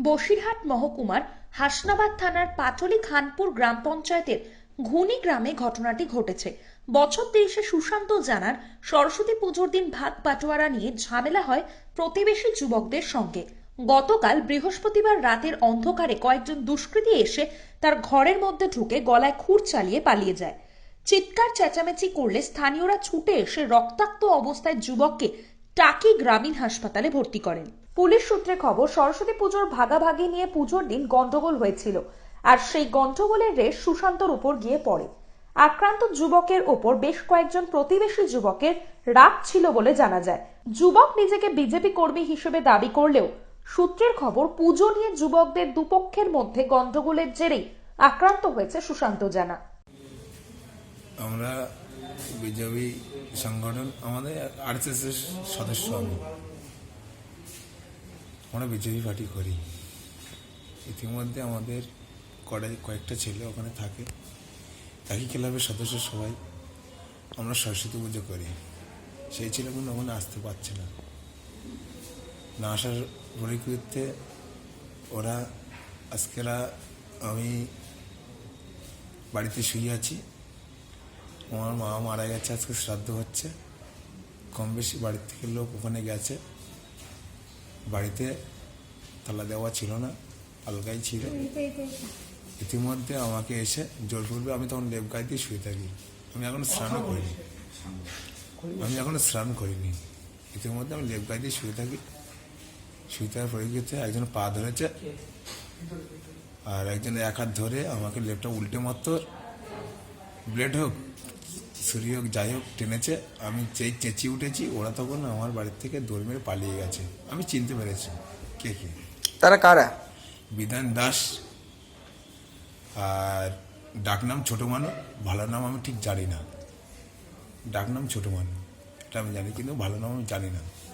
বসিরহাট মহকুমার হাসনাবাদ থানার পাটলি খানপুর গ্রাম পঞ্চায়েতের ঘুনি গ্রামে ঘটনাটি ঘটেছে। বছর 23-এ সুশান্ত জানার সরস্বতী পুজোর দিন ভাগ বাটোয়ারা নিয়ে ঝামেলা হয় প্রতিবেশী যুবকদের সঙ্গে। গতকাল বৃহস্পতিবার রাতের অন্ধকারে কয়েকজন দুষ্কৃতী এসে তার ঘরের মধ্যে ঢুকে গলায় খুর চালিয়ে পালিয়ে যায়। চিৎকার চেঁচামেচি করলে স্থানীয়রা ছুটে এসে রক্তাক্ত অবস্থায় যুবককে টাকি গ্রামীণ হাসপাতালে ভর্তি করেন। পুলিশ সূত্রে খবর, সরস্বতী পুজোর ভাগাভাগি নিয়ে পুজোর দিন গন্ডগোল হয়েছিল, আর সেই গন্ডগোলের রেশ সুশান্তর উপর গিয়ে পড়ে। আক্রান্ত যুবকের ওপর বেশ কয়েকজন প্রতিবেশী যুবকের রাগ ছিল বলে জানা যায়। যুবক নিজেকে বিজেপি কর্মী হিসেবে দাবি করলেও সূত্রের খবর, পুজো নিয়ে যুবকদের দুপক্ষের মধ্যে গন্ডগোলের জেরেই আক্রান্ত হয়েছে সুশান্ত জানা। আমরা বিজেপি সংগঠন, আমাদের আরএসএস এর সদস্য। আমরা বিজেপি পার্টি করি। ইতিমধ্যে আমাদের কয়েকটা ছেলে ওখানে থাকে, একই ক্লাবের সদস্য সবাই। আমরা সরস্বতী পুজো করি। সেই ছেলেগুলো ওখানে আসতে পারছে না। না আসার পরিপ্রেক্ষিতে ওরা আজকেরা আমি বাড়িতে শুয়ে আছি। আমার মা মারা গেছে, আজকে শ্রাদ্ধ হচ্ছে। কম বেশি বাড়ির থেকে লোক ওখানে গেছে। বাড়িতে তালা দেওয়া ছিল না, আলগাই ছিল। ইতিমধ্যে আমাকে এসে জোর করবে। আমি তখন লেপ গায়ে দিয়ে শুয়ে থাকি। আমি এখনো স্নান করিনি। ইতিমধ্যে আমি লেপ গায়ে দিয়ে শুয়ে থাকি। শুয়ে থাকার পরিপ্রেক্ষিতে একজন পা ধরেছে, আর একজন এক হাত ধরে আমাকে লেপটা উল্টে মারতো। ব্লেড হোক, ছুরি হোক, যাই হোক, টেনেছে। আমি চেঁচিয়ে উঠেছি। ওরা তখন আমার বাড়ির থেকে দৌড় মেরে পালিয়ে গেছে। আমি চিনতে পেরেছি কে কে। তারা কারা? বিধান দাস, আর ডাকনাম ছোট মানু। ভালো নাম আমি ঠিক জানি না। ডাকনাম ছোট মানু এটা আমি জানি, কিন্তু ভালো নাম আমি জানি না।